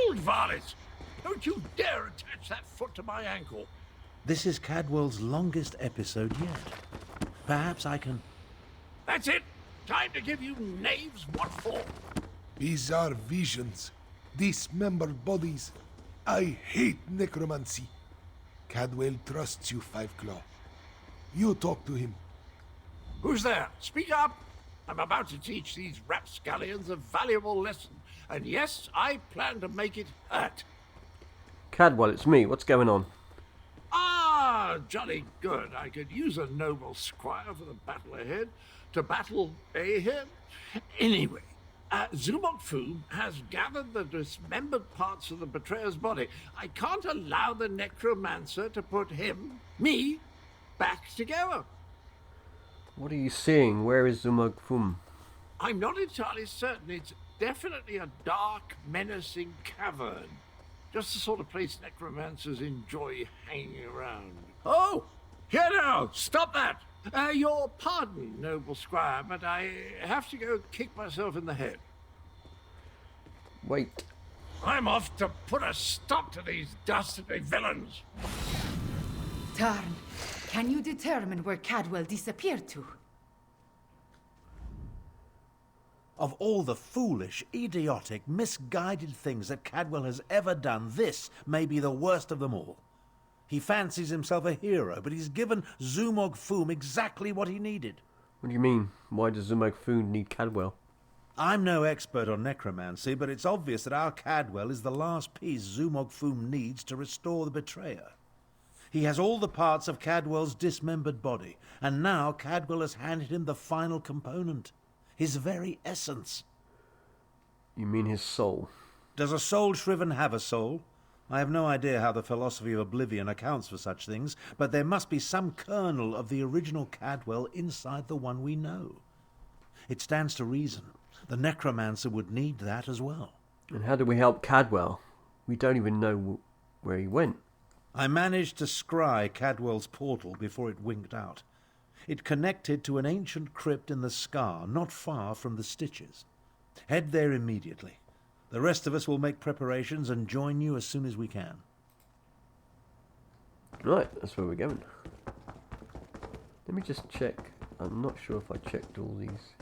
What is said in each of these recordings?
Hold, varlet! Don't you dare attach that foot to my ankle. This is Cadwell's longest episode yet. Perhaps I can... That's it! Time to give you knaves what for. Bizarre visions. Dismembered bodies. I hate necromancy. Cadwell trusts you, Five Claw. You talk to him. Who's there? Speak up! I'm about to teach these rapscallions a valuable lesson. And yes, I plan to make it hurt. Cadwell, it's me. What's going on? Ah, jolly good. I could use a noble squire for the battle ahead. To battle him. Anyway, Zumok Foom has gathered the dismembered parts of the betrayer's body. I can't allow the necromancer to put me, back together. What are you seeing? Where is Zumog-Fum? I'm not entirely certain. It's definitely a dark, menacing cavern. Just the sort of place necromancers enjoy hanging around. Oh! Here now! Stop that! Your pardon, noble squire, but I have to go kick myself in the head. Wait. I'm off to put a stop to these dastardly villains. Tarn, can you determine where Cadwell disappeared to? Of all the foolish, idiotic, misguided things that Cadwell has ever done, this may be the worst of them all. He fancies himself a hero, but he's given Zumog-Foom exactly what he needed. What do you mean? Why does Zumog-Foom need Cadwell? I'm no expert on necromancy, but it's obvious that our Cadwell is the last piece Zumog-Foom needs to restore the betrayer. He has all the parts of Cadwell's dismembered body, and now Cadwell has handed him the final component. His very essence. You mean his soul? Does a soul shriven have a soul? I have no idea how the philosophy of oblivion accounts for such things, but there must be some kernel of the original Cadwell inside the one we know. It stands to reason. The necromancer would need that as well. And how do we help Cadwell? We don't even know where he went. I managed to scry Cadwell's portal before it winked out. It connected to an ancient crypt in the Scar, not far from the Stitches. Head there immediately. The rest of us will make preparations and join you as soon as we can. Right, that's where we're going. Let me just check. I'm not sure if I checked all these.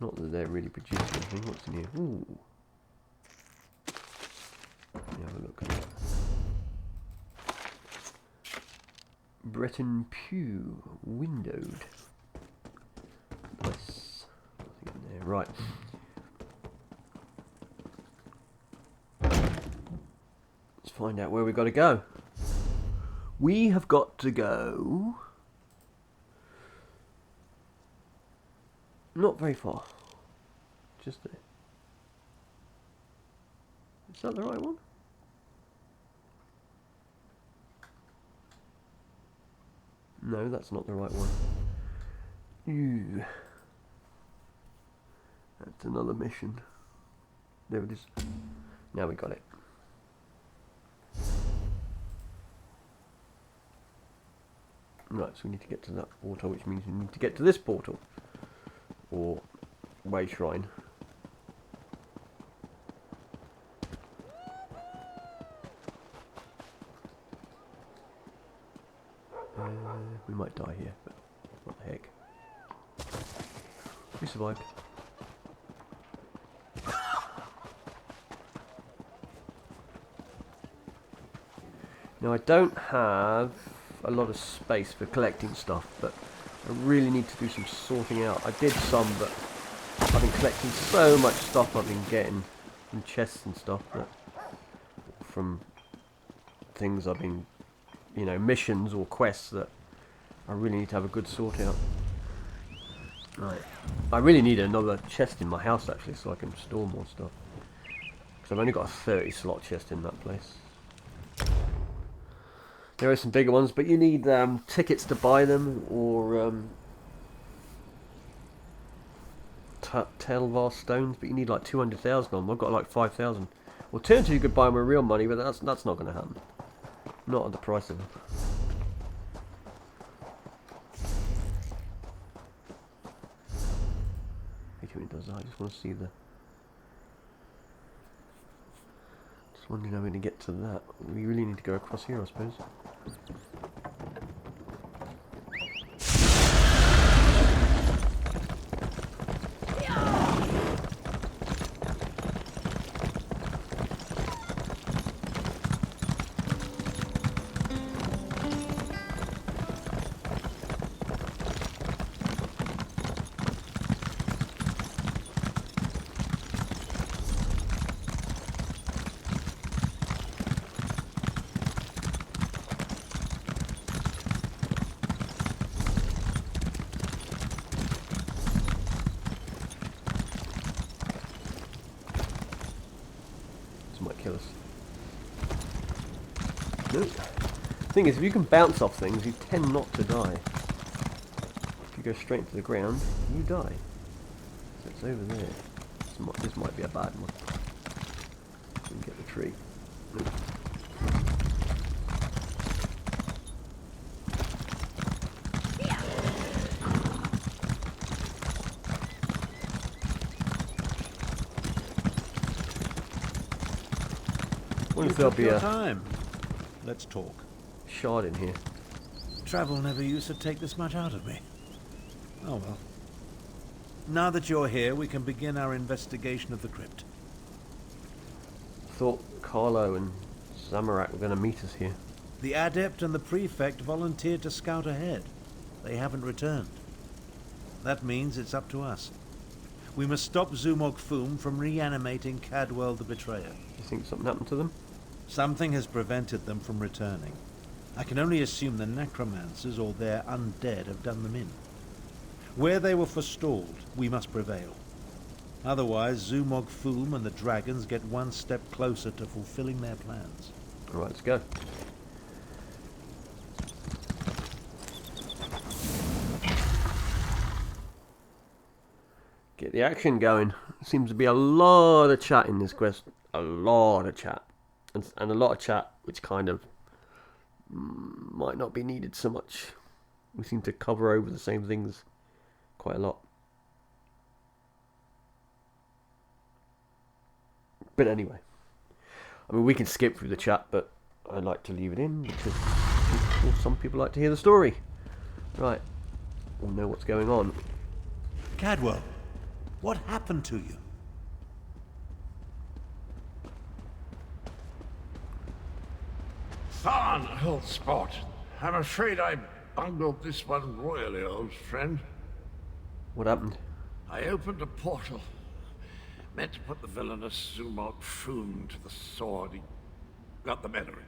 Not that they're really producing anything. What's in here? Ooh. Let me have a look at that. Breton Pew. Windowed. Nice. Nothing in there. Right. Let's find out where we've got to go. We have got to go... not very far. Just there. Is that the right one? No, that's not the right one. Ew. That's another mission. There it is. Now we got it. Right, so we need to get to that portal, which means we need to get to this portal. Or Way Shrine. We might die here, but what the heck. We survived. Now I don't have a lot of space for collecting stuff, but I really need to do some sorting out. I did some, but I've been collecting so much stuff I've been getting from chests and stuff, that from things I've been, you know, missions or quests, that I really need to have a good sort out. Right. I really need another chest in my house actually, so I can store more stuff. Because I've only got a 30 slot chest in that place. There are some bigger ones, but you need tickets to buy them, or Telvar stones, but you need like 200,000 of them. I've got like 5,000. Well, turns you could buy them with real money, but that's not going to happen. Not at the price of them. Wait a minute, does that? I just want to see the wondering how we're going to get to that. We really need to go across here, I suppose. Might kill us. No. The thing is, if you can bounce off things, you tend not to die. If you go straight into the ground, you die. So it's over there. This might be a bad one. We can get the tree. Nope. Wonder if there'll be a time. Let's talk. shard in here. Travel never used to take this much out of me. Oh well. Now that you're here, we can begin our investigation of the crypt. Thought Carlo and Zamorak were going to meet us here. The adept and the prefect volunteered to scout ahead. They haven't returned. That means it's up to us. We must stop Zumog Foom from reanimating Cadwell the Betrayer. You think something happened to them? Something has prevented them from returning. I can only assume the necromancers or their undead have done them in. Where they were forestalled, we must prevail. Otherwise, Zumog Foom and the dragons get one step closer to fulfilling their plans. Alright, let's go. Get the action going. Seems to be a lot of chat in this quest. A lot of chat. And a lot of chat which kind of might not be needed so much. We seem to cover over the same things quite a lot. But anyway. I mean, we can skip through the chat, but I like to leave it in because some people like to hear the story. Right. We'll know what's going on. Cadwell, what happened to you? Tharn, old sport. I'm afraid I bungled this one royally, old friend. What happened? I opened a portal. Meant to put the villainous Zumog Foom to the sword. He got the better of me.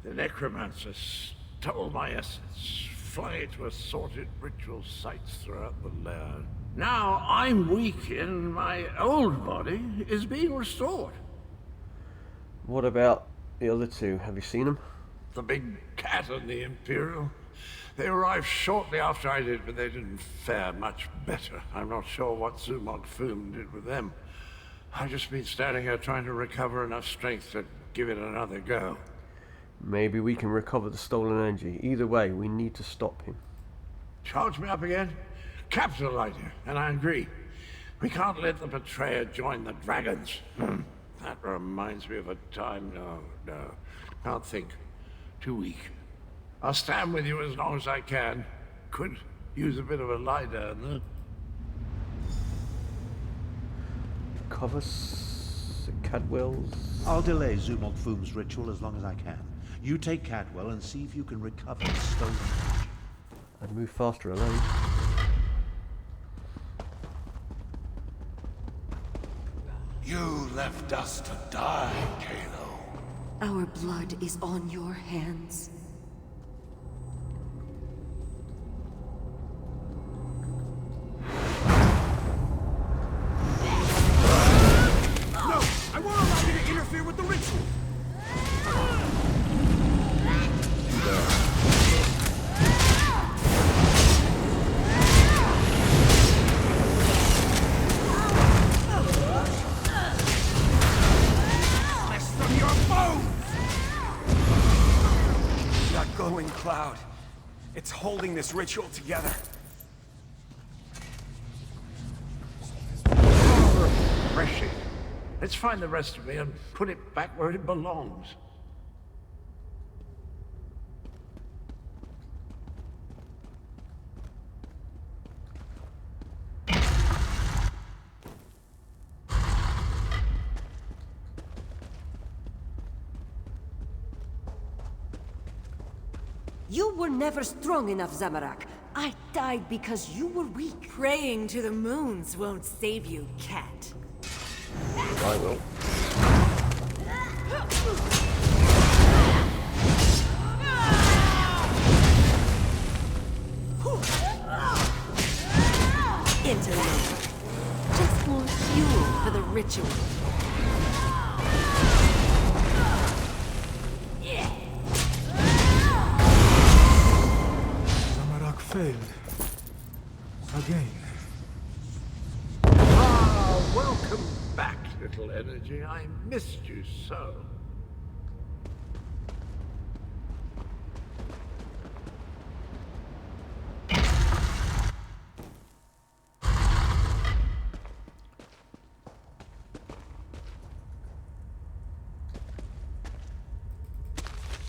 The necromancer stole my essence, flung it to assorted ritual sites throughout the lair. Now I'm weak and my old body is being restored. What about the other two? Have you seen them? The big cat and the Imperial. They arrived shortly after I did, but they didn't fare much better. I'm not sure what Zumog Foom did with them. I've just been standing here trying to recover enough strength to give it another go. Maybe we can recover the stolen energy. Either way, we need to stop him. Charge me up again? Capital idea, and I agree. We can't let the betrayer join the dragons. That reminds me of a time. No. Can't think. Too weak. I'll stand with you as long as I can. Could use a bit of a lie down, though. Cover Cadwell's... I'll delay Zumog Foom's ritual as long as I can. You take Cadwell and see if you can recover the stolen energy. I'd move faster alone. You left us to die, Kalo. Our blood is on your hands. No! I won't allow you to interfere with the ritual! Glowing cloud. It's holding this ritual together. Refreshing. Let's find the rest of it and put it back where it belongs. You were never strong enough, Zamorak. I died because you were weak. Praying to the moons won't save you, cat. I will. Into the moon. Just more fuel for the ritual. Zamorak failed. Again. Ah, welcome back, little energy. I missed you so.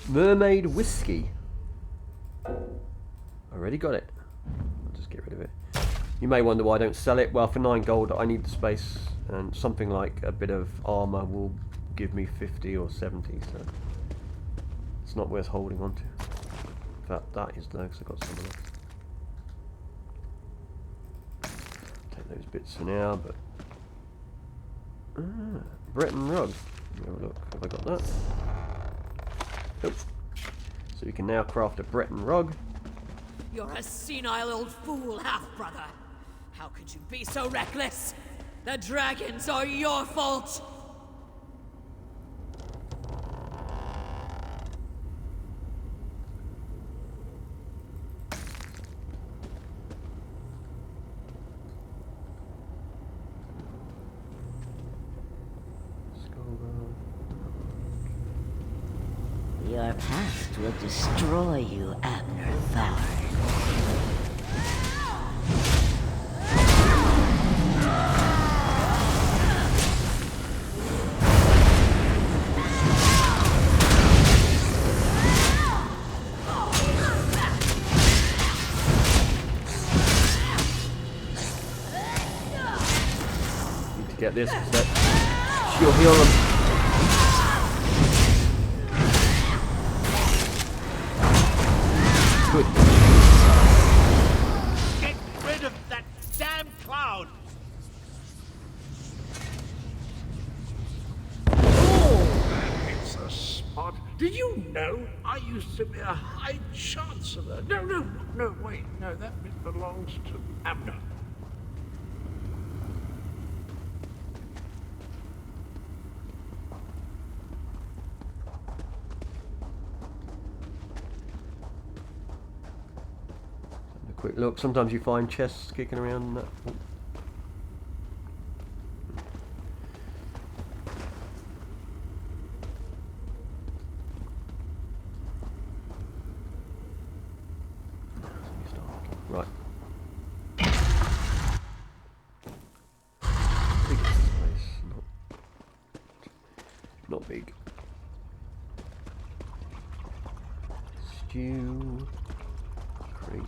Mermaid whiskey. Already got it. I'll just get rid of it. You may wonder why I don't sell it. Well, for 9 gold, I need the space, and something like a bit of armor will give me 50 or 70, so it's not worth holding on to. In fact, that is low because I've got some of that. Take those bits for now, but Breton rug. Let me have a look. Have I got that? Nope. So we can now craft a Breton rug. You're a senile old fool, half-brother. How could you be so reckless? The dragons are your fault! Your past will destroy you, Abner Thar. Need to get this because she'll heal them. Good. Get rid of that damn cloud! Oh, it's a spot. Did you know I used to be a High Chancellor? No, wait. No, that bit belongs to Abner. Quick look. Sometimes you find chests kicking around and that. Oh. Right. Biggest place. Not big. Stew. Crate.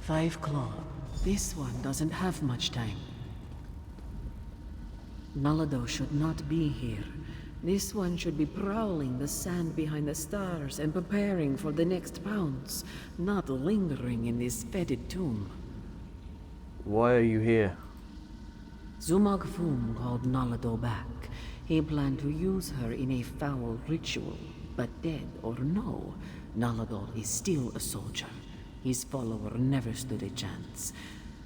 Five Claw. This one doesn't have much time. Nalado should not be here. This one should be prowling the sand behind the stars and preparing for the next pounce, not lingering in this fetid tomb. Why are you here? Zumog Fum called Nalado back. He planned to use her in a foul ritual, but dead or no, Nalado is still a soldier. His follower never stood a chance.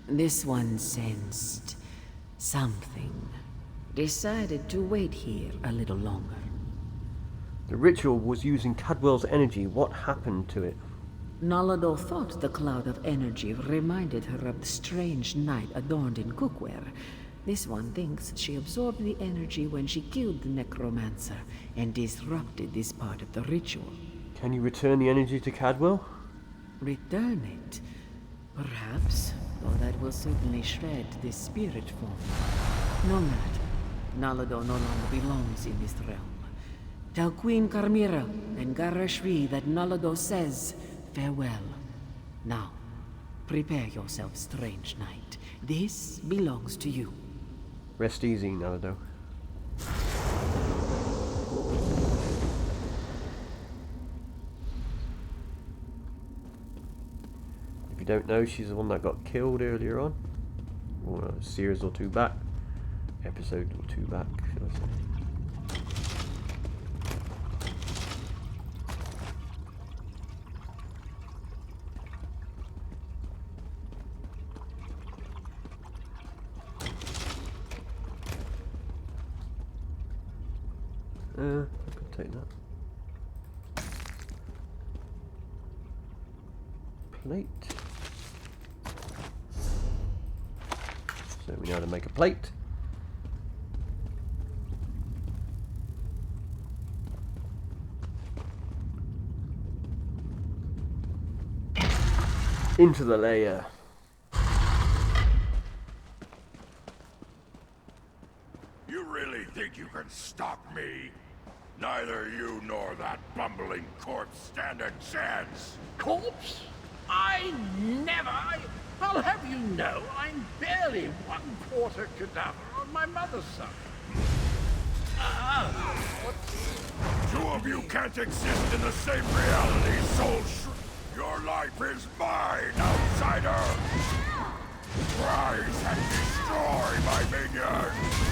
This one sensed something. Decided to wait here a little longer. The ritual was using Cadwell's energy. What happened to it? Nalado thought the cloud of energy reminded her of the strange knight adorned in cookware. This one thinks she absorbed the energy when she killed the necromancer and disrupted this part of the ritual. Can you return the energy to Cadwell? Return it? Perhaps, though that will certainly shred this spirit form. No matter. Nalado no longer belongs in this realm. Tell Queen Carmira and Garashri that Nalado says farewell. Now, prepare yourself, strange knight. This belongs to you. Rest easy, Nalado. If you don't know, she's the one that got killed earlier on. Or a series or two back. Episode or two back, should I say. I could take that. Plate. So we know how to make a plate. Into the layer. You really think you can stop me? Neither you nor that bumbling corpse stand a chance. Corpse? I'll have you know, I'm barely 1/4 cadaver on my mother's side. Two of you can't exist in the same reality, soul Your life is mine, outsider! Rise and destroy my minions!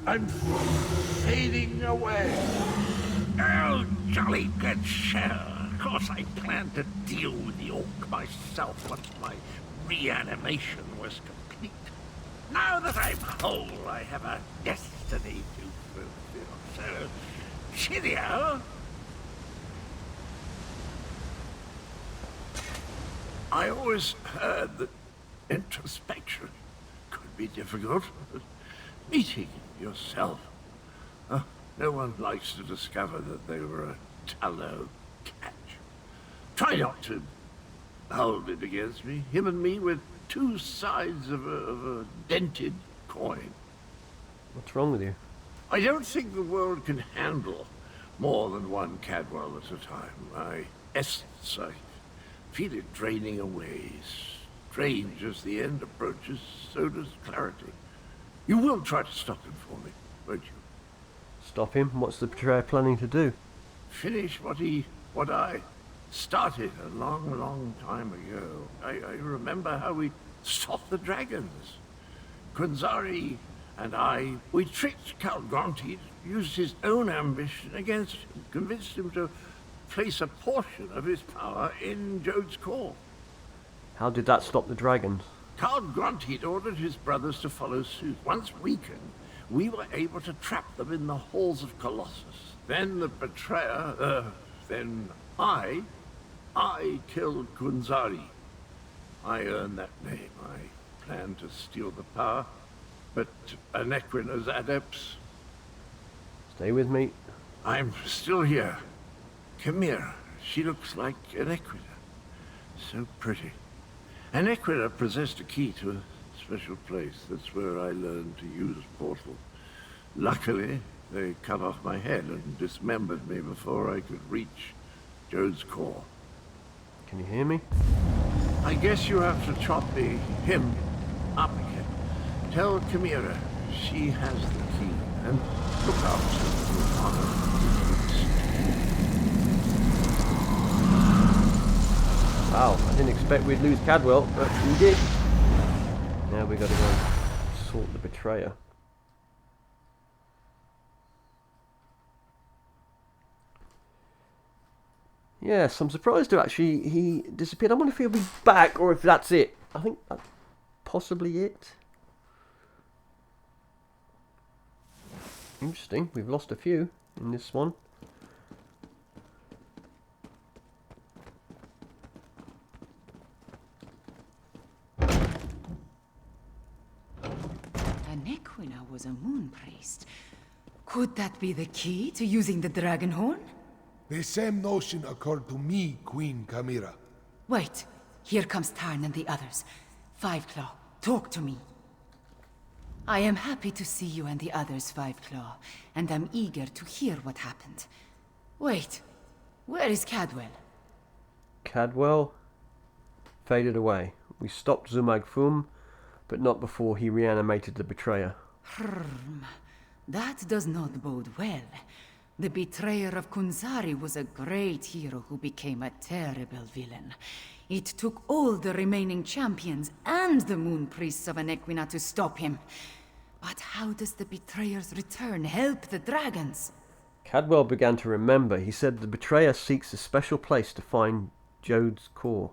I'm fading away. Oh, jolly good shell. Of course I planned to deal with the orc myself once my reanimation was complete. Now that I'm whole, I have a destiny to fulfill. So, cheerio. I always heard that introspection could be difficult. Meeting yourself. No one likes to discover that they were a tallow catch. Try not to hold it against me. Him and me with two sides of a dented coin. What's wrong with you? I don't think the world can handle More than one Cadwell at a time. My essence, I feel it draining away. Strange as the end approaches, so does clarity. You will try to stop him for me, won't you? Stop him? What's the betrayer planning to do? Finish what I started a long, long time ago. I remember how we stopped the dragons. Kunzari and we tricked Count Gronti, used his own ambition against him, convinced him to place a portion of his power in Jode's core. How did that stop the dragons? Count Gronti ordered his brothers to follow suit. Once weakened, we were able to trap them in the halls of Colossus. Then the betrayer, then I killed Kunzari. I earned that name. I planned to steal the power, but Anequina's adepts... Stay with me. I'm still here. Chimera, she looks like Anequina. So pretty. Anequina possessed a key to a special place. That's where I learned to use portals. Luckily, they cut off my head and dismembered me before I could reach Jode's core. Can you hear me? I guess you have to chop him up again. Tell Chimera she has the key, and look out for honor. Wow, I didn't expect we'd lose Cadwell, but we did. Now we got to go and sort the betrayer. Yes, I'm surprised to actually he disappeared. I wonder if he'll be back or if that's it. I think that's possibly it. Interesting, we've lost a few in this one. Anequina was a moon priest. Could that be the key to using the dragon horn? The same notion occurred to me, Queen Chimera. Wait, here comes Tarn and the others. Fiveclaw, talk to me. I am happy to see you and the others, Fiveclaw, and I'm eager to hear what happened. Wait, where is Cadwell? Cadwell faded away. We stopped Zumag-Fum, but not before he reanimated the betrayer. That does not bode well. The betrayer of Kunzari was a great hero who became a terrible villain. It took all the remaining champions and the moon priests of Anequina to stop him. But how does the betrayer's return help the dragons? Cadwell began to remember. He said the betrayer seeks a special place to find Jode's core.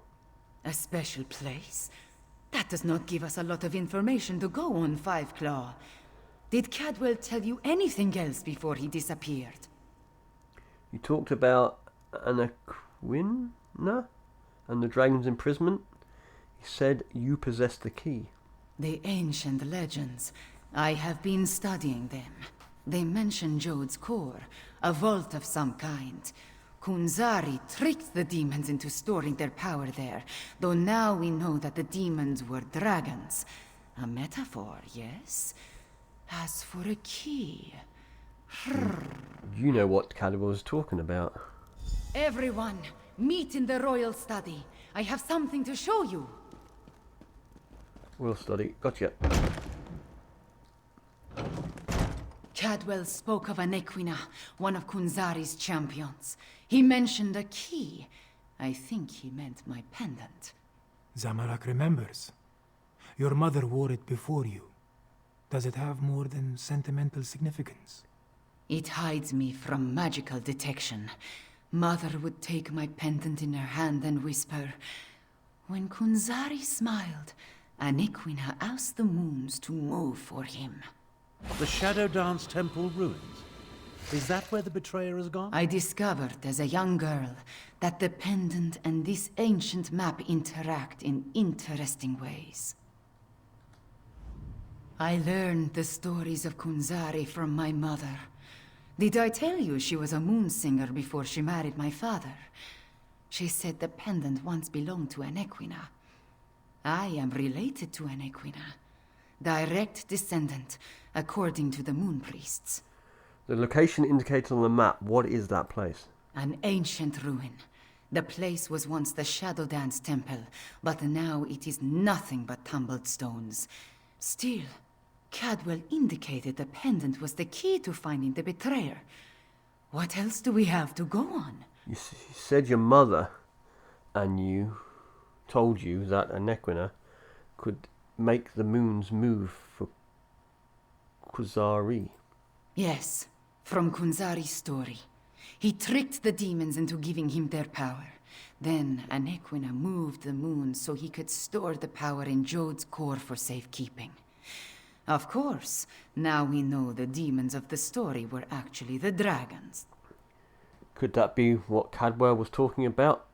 A special place? That does not give us a lot of information to go on, Fiveclaw. Did Cadwell tell you anything else before he disappeared? You talked about Anequina and the dragon's imprisonment. He said you possess the key. The ancient legends. I have been studying them. They mention Jode's core, a vault of some kind. Kunzari tricked the demons into storing their power there, though now we know that the demons were dragons. A metaphor, yes? As for a key... You know what Cadwell was talking about. Everyone, meet in the royal study. I have something to show you. Royal study, gotcha. Cadwell spoke of Anequina, one of Kunzari's champions. He mentioned a key. I think he meant my pendant. Zamorak remembers. Your mother wore it before you. Does it have more than sentimental significance? It hides me from magical detection. Mother would take my pendant in her hand and whisper, "When Kunzari smiled, Anequina asked the moons to move for him." The Shadow Dance Temple ruins. Is that where the betrayer has gone? I discovered as a young girl that the pendant and this ancient map interact in interesting ways. I learned the stories of Kunzari from my mother. Did I tell you she was a moon singer before she married my father? She said the pendant once belonged to Anequina. I am related to Anequina. Direct descendant, according to the moon priests. The location indicated on the map, what is that place? An ancient ruin. The place was once the Shadow Dance Temple, but now it is nothing but tumbled stones. Still, Cadwell indicated the pendant was the key to finding the betrayer. What else do we have to go on? You said your mother and you told you that a Nequina could make the moons move for Kuzari. Yes, from Kunzari's story. He tricked the demons into giving him their power. Then Anequina moved the moon so he could store the power in Jode's core for safekeeping. Of course, now we know the demons of the story were actually the dragons. Could that be what Cadwell was talking about?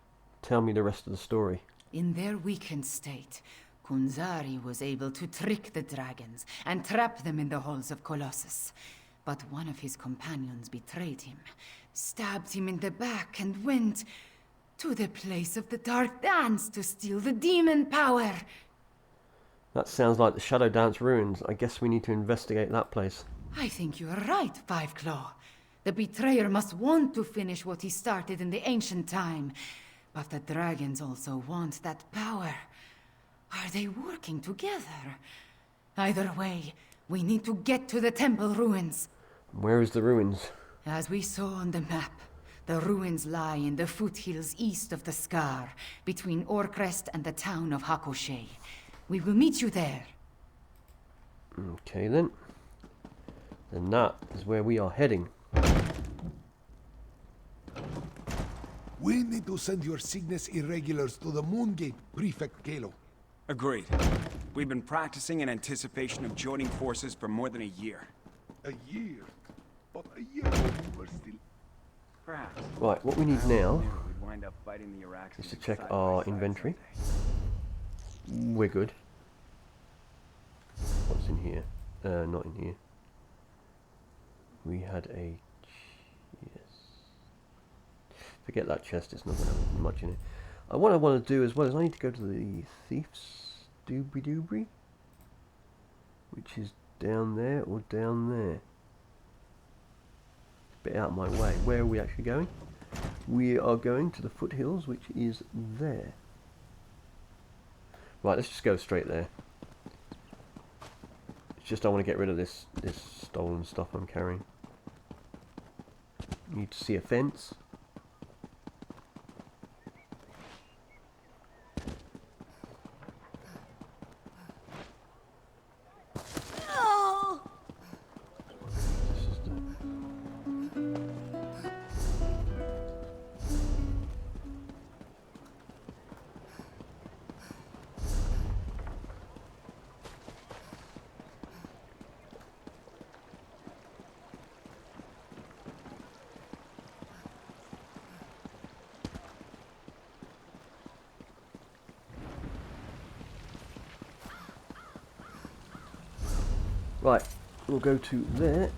Tell me the rest of the story. In their weakened state, Kunzari was able to trick the dragons and trap them in the halls of Colossus. But one of his companions betrayed him, stabbed him in the back, and went to the place of the Dark Dance to steal the demon power. That sounds like the Shadow Dance ruins. I guess we need to investigate that place. I think you are right, Five Claw. The betrayer must want to finish what he started in the ancient time. But the dragons also want that power. Are they working together? Either way, we need to get to the temple ruins. Where is the ruins? As we saw on the map, the ruins lie in the foothills east of the Scar, between Orcrest and the town of Hakoshe. We will meet you there. Okay then. And that is where we are heading. We need to send your Cygnus irregulars to the Moongate, Prefect Kalo. Agreed. We've been practicing in anticipation of joining forces for more than a year. A year? But a year ago we were still... Perhaps. Right, what we need now We'd wind up fighting the Iraqis is to check our inventory. We're good. What's in here? Not in here. We had a... yes. Forget that chest, it's not going to have much in it. What I want to do as well is I need to go to the Thief's Doobry, which is down there or down there. Bit out of my way. Where are we actually going? We are going to the foothills, which is there. Right, let's just go straight there. It's just I want to get rid of this stolen stuff I'm carrying. Need to see a fence. Right, we'll go to there.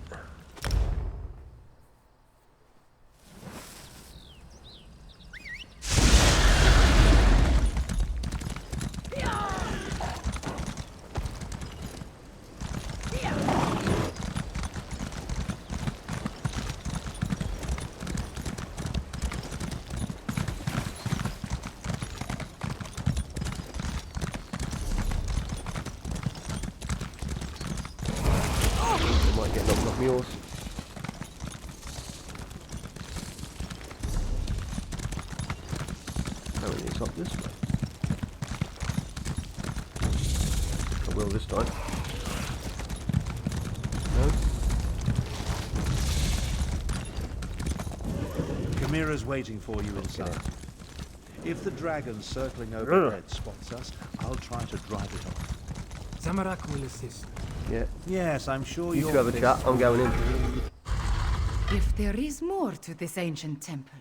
Mules. Apparently it's up this way. I will this time. No? Chimera's waiting for you inside. If the dragon circling overhead spots us, I'll try to drive it off. Zamorak will assist. Yeah. Yes, I'm sure you two have a chat. I'm going in. If there is more to this ancient temple,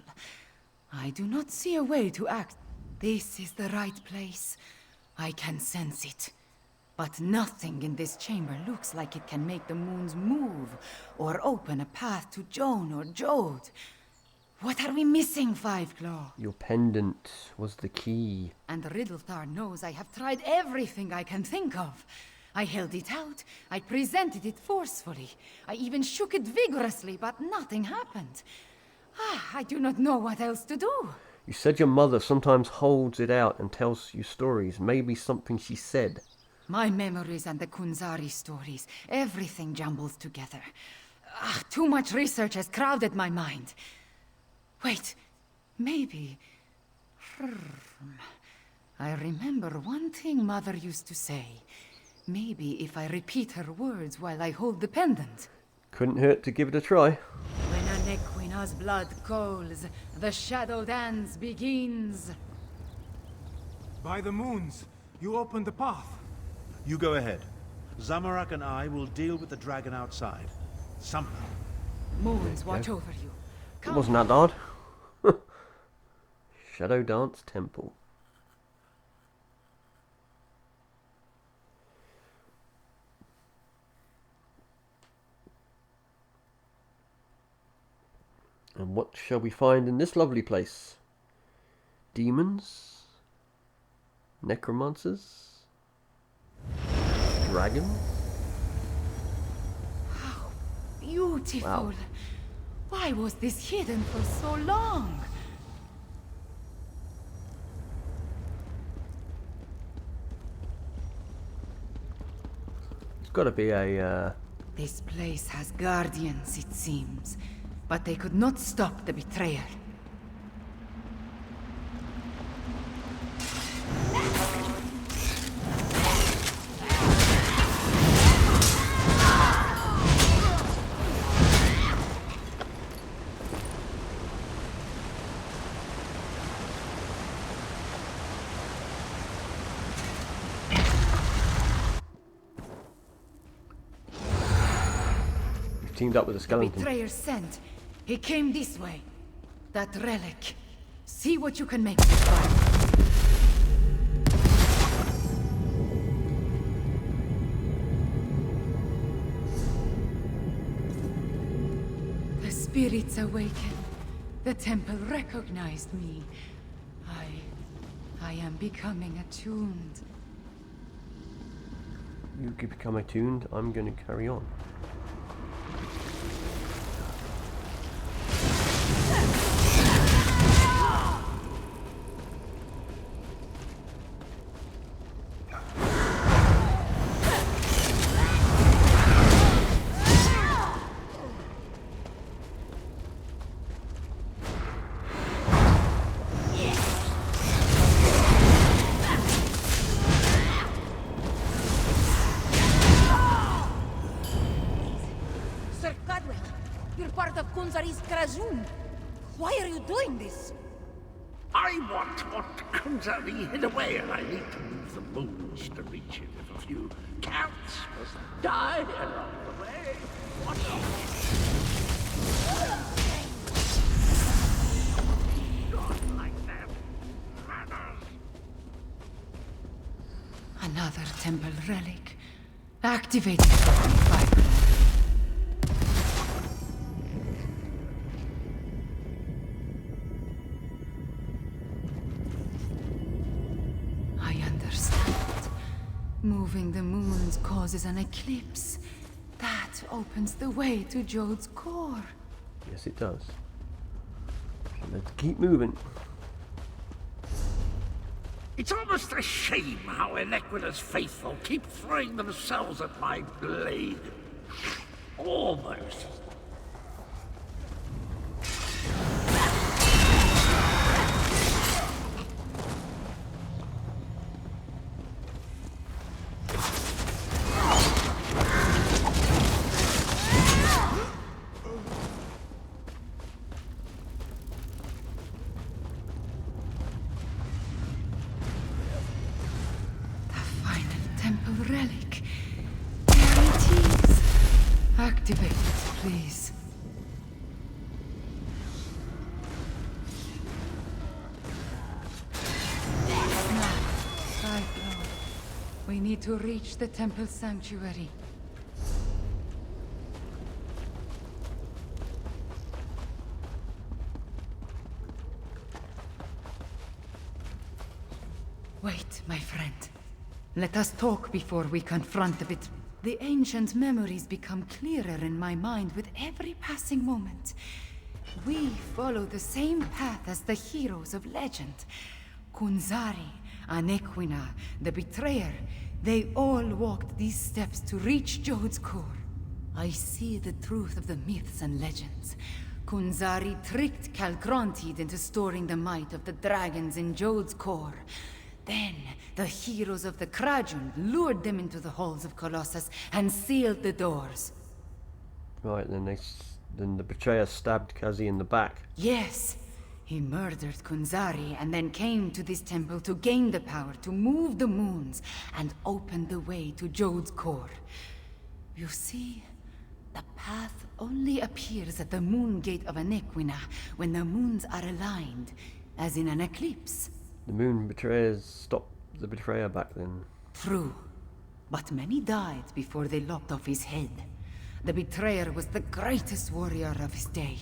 I do not see a way to act. This is the right place. I can sense it. But nothing in this chamber looks like it can make the moons move, or open a path to Joan or Jode. What are we missing, Five Claw? Your pendant was the key. And Riddlethar knows I have tried everything I can think of. I held it out. I presented it forcefully. I even shook it vigorously, but nothing happened. I do not know what else to do. You said your mother sometimes holds it out and tells you stories. Maybe something she said. My memories and the Kunzari stories, everything jumbles together. Too much research has crowded my mind. Wait, maybe... I remember one thing Mother used to say. Maybe if I repeat her words while I hold the pendant. Couldn't hurt to give it a try. When a Nequina's blood calls, the shadow dance begins. By the moons, you opened the path. You go ahead. Zamorak and I will deal with the dragon outside. Somehow. Moons watch over you. It wasn't that hard. Shadow Dance Temple. And what shall we find in this lovely place? Demons? Necromancers? Dragons? How beautiful! Wow. Why was this hidden for so long? It's got to be a... This place has guardians, it seems. But they could not stop the betrayal. You've teamed up with a The skeleton. betrayer sent. He came this way. That relic. See what you can make of it, Warden. The spirits awaken. The temple recognized me. I am becoming attuned. You could become attuned. I'm going to carry on. Sir Cadwell, you're part of Kunzari's Krazun. Why are you doing this? I want what Kunzari hid away, and I need to move the moons to reach it. If a few cats must die along the way, what not like that. Manners. Another temple relic. Activated. Fire. I understand. Moving the moons causes an eclipse. That opens the way to Jode's core. Yes, it does. So let's keep moving. It's almost a shame how Inequita's faithful keep throwing themselves at my blade. Almost. Relic. There it is. Activate it, please. Now, right now. We need to reach the temple sanctuary. Wait, my friend. Let us talk before we confront the bit. The ancient memories become clearer in my mind with every passing moment. We follow the same path as the heroes of legend. Kunzari, Anequina, the Betrayer, they all walked these steps to reach Jode's core. I see the truth of the myths and legends. Kunzari tricked Calgrontiid into storing the might of the dragons in Jode's core. Then, the heroes of the Krajun lured them into the halls of Colossus and sealed the doors. Right, then the betrayer stabbed Kazi in the back. Yes, he murdered Kunzari and then came to this temple to gain the power to move the moons and open the way to Jode's core. You see, the path only appears at the moon gate of Anequina when the moons are aligned, as in an eclipse. The moon betrayers stopped the betrayer back then. True, but many died before they lopped off his head. The betrayer was the greatest warrior of his day.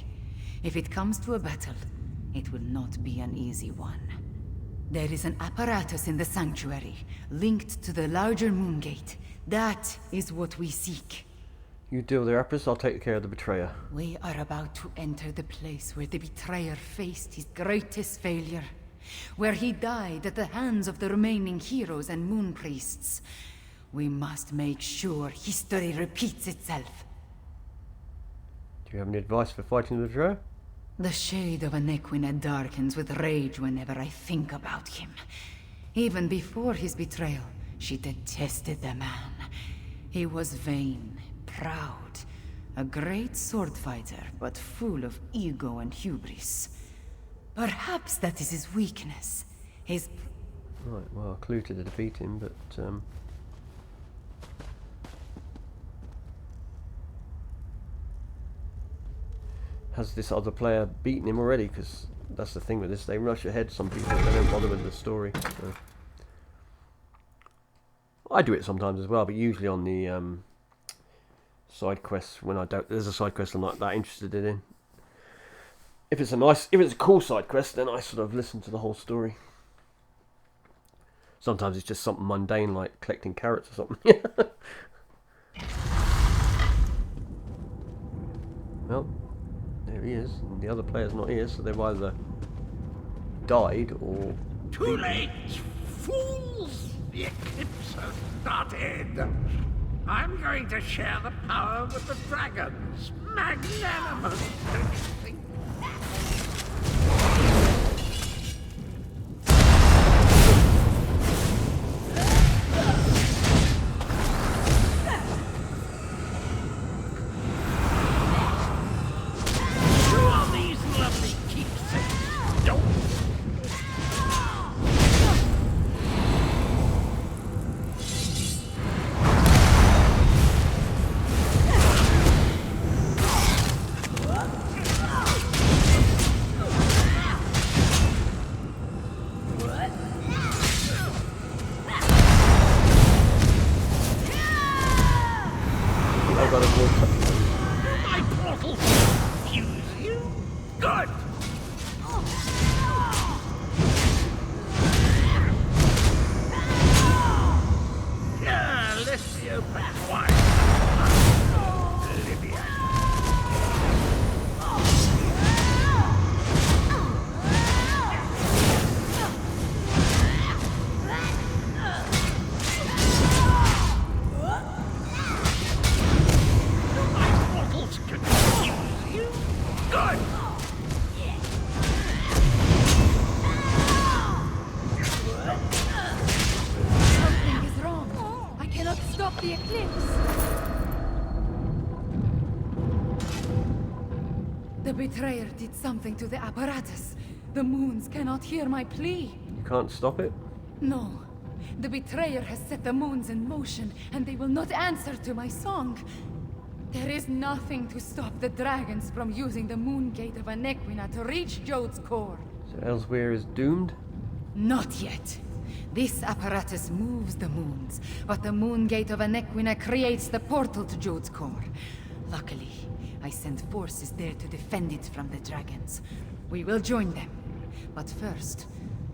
If it comes to a battle, it will not be an easy one. There is an apparatus in the sanctuary, linked to the larger moon gate. That is what we seek. You deal with the apparatus, I'll take care of the betrayer. We are about to enter the place where the betrayer faced his greatest failure. Where he died at the hands of the remaining heroes and moon priests. We must make sure history repeats itself. Do you have any advice for fighting the betrayer? The shade of Anequina darkens with rage whenever I think about him. Even before his betrayal, she detested the man. He was vain, proud, a great sword fighter, but full of ego and hubris. Perhaps that is his weakness. His... Right, well, a clue to defeat him, but... Has this other player beaten him already? Because that's the thing with this, they rush ahead, some people, they don't bother with the story. So. I do it sometimes as well, but usually on the side quests, when I don't... There's a side quest I'm not that interested in. If it's a cool side quest, then I sort of listen to the whole story. Sometimes it's just something mundane, like collecting carrots or something. Well, there he is. And the other player's not here, so they've either died or... Too late, fools! The eclipse has started. I'm going to share the power with the dragons. Magnanimous, don't you think? My portal fuse you? Good! Alessio Batwine. Libya. The eclipse! The betrayer did something to the apparatus. The moons cannot hear my plea. You can't stop it? No. The betrayer has set the moons in motion, and they will not answer to my song. There is nothing to stop the dragons from using the moon gate of Anequina to reach Jode's core. So Elsewhere is doomed? Not yet. This apparatus moves the moons, but the moon gate of Anequina creates the portal to Jode's core. Luckily, I sent forces there to defend it from the dragons. We will join them. But first,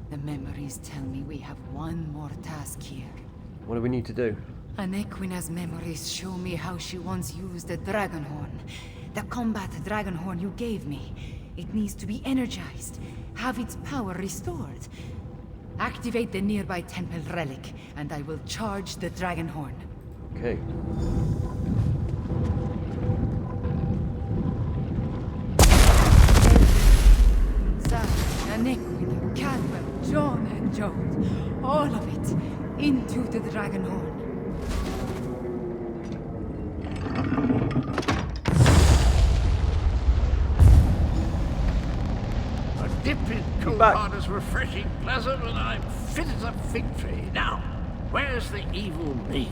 the memories tell me we have one more task here. What do we need to do? Anequina's memories show me how she once used the dragon horn. The combat dragon horn you gave me. It needs to be energized, have its power restored. Activate the nearby temple relic, and I will charge the dragon horn. Okay. Anequina, Cadwell, John, and Jode. All of it into the dragon horn. A dip in cold water is refreshing, pleasant, and I'm fit as a fig tree. Now, where's the evil me?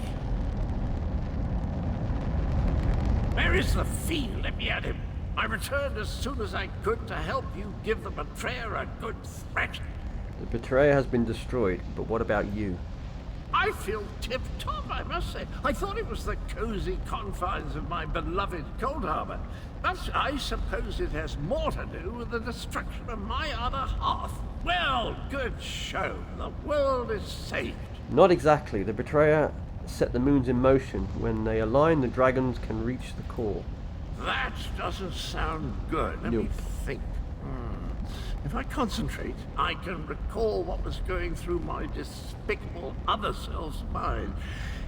Where is the fiend? Let me at him. I returned as soon as I could to help you give the betrayer a good thrashing. The betrayer has been destroyed, but what about you? I feel tip-top, I must say. I thought it was the cozy confines of my beloved Cold Harbor. But I suppose it has more to do with the destruction of my other half. Well, good show. The world is saved. Not exactly. The betrayer set the moons in motion. When they align, the dragons can reach the core. That doesn't sound good. Let me think. If I concentrate, I can recall what was going through my despicable other self's mind.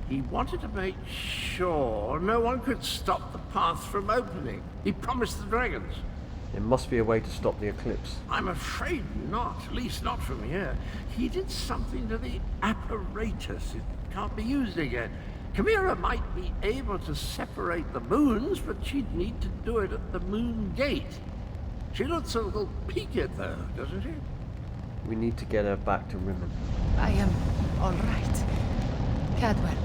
He wanted to make sure no one could stop the path from opening. He promised the dragons. There must be a way to stop the eclipse. I'm afraid not, at least not from here. He did something to the apparatus. It can't be used again. Chimera might be able to separate the moons, but she'd need to do it at the moon gate. She looks a little peaked, though, doesn't she? We need to get her back to Rimmon. I am all right. Cadwell,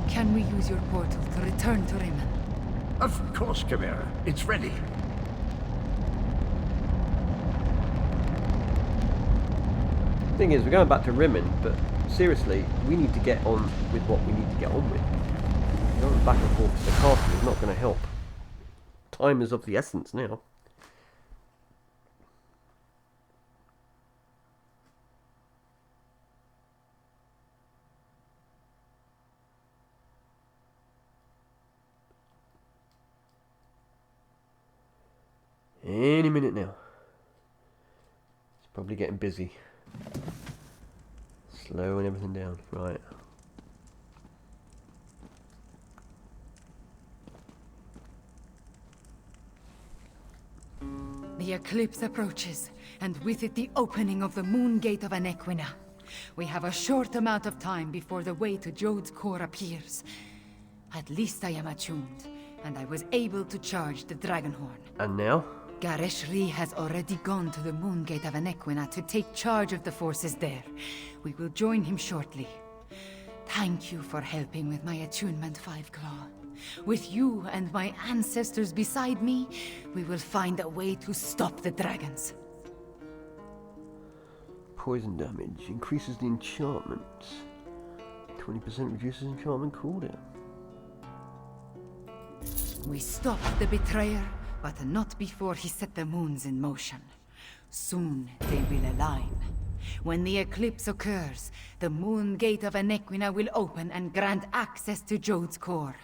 can we use your portal to return to Rimmon? Of course, Chimera. It's ready. Thing is, we're going back to Rimmon, but seriously, we need to get on with what we need to get on with. Going back and forth to the castle is not going to help. Time is of the essence now. Any minute now. It's probably getting busy. Slowing everything down. Right. The eclipse approaches, and with it the opening of the moon gate of Anequina. We have a short amount of time before the way to Jode's core appears. At least I am attuned, and I was able to charge the Dragonhorn. And now? Gareshri has already gone to the moon gate of Anequina to take charge of the forces there. We will join him shortly. Thank you for helping with my attunement, Five Claw. With you and my ancestors beside me, we will find a way to stop the dragons. Poison damage increases the enchantment. 20% reduces enchantment cooldown. We stopped the betrayer, but not before he set the moons in motion. Soon they will align. When the eclipse occurs, the moon gate of Anequina will open and grant access to Jode's core,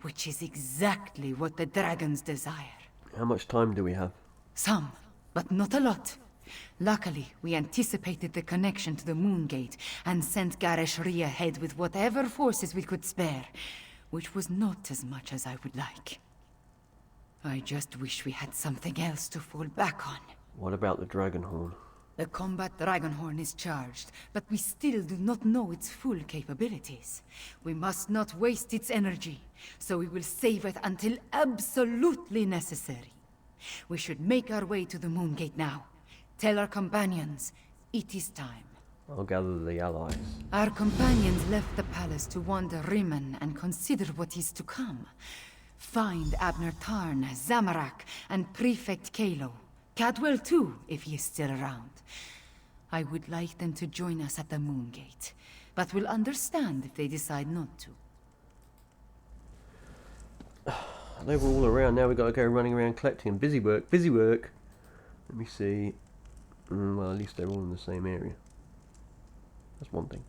which is exactly what the dragons desire. How much time do we have? Some, but not a lot. Luckily, we anticipated the connection to the moon gate and sent Gareshri ahead with whatever forces we could spare, which was not as much as I would like. I just wish we had something else to fall back on. What about the Dragonhorn? The combat Dragonhorn is charged, but we still do not know its full capabilities. We must not waste its energy, so we will save it until absolutely necessary. We should make our way to the moon gate now. Tell our companions, it is time. I'll gather the allies. Our companions left the palace to wander Rimmon and consider what is to come. Find Abner Tarn, Zamarak, and Prefect Kalo. Cadwell too, if he is still around. I would like them to join us at the moon gate, but will understand if they decide not to. They were all around, now we've got to go running around collecting. Busy work, busy work. Let me see. Well, at least they're all in the same area. That's one thing.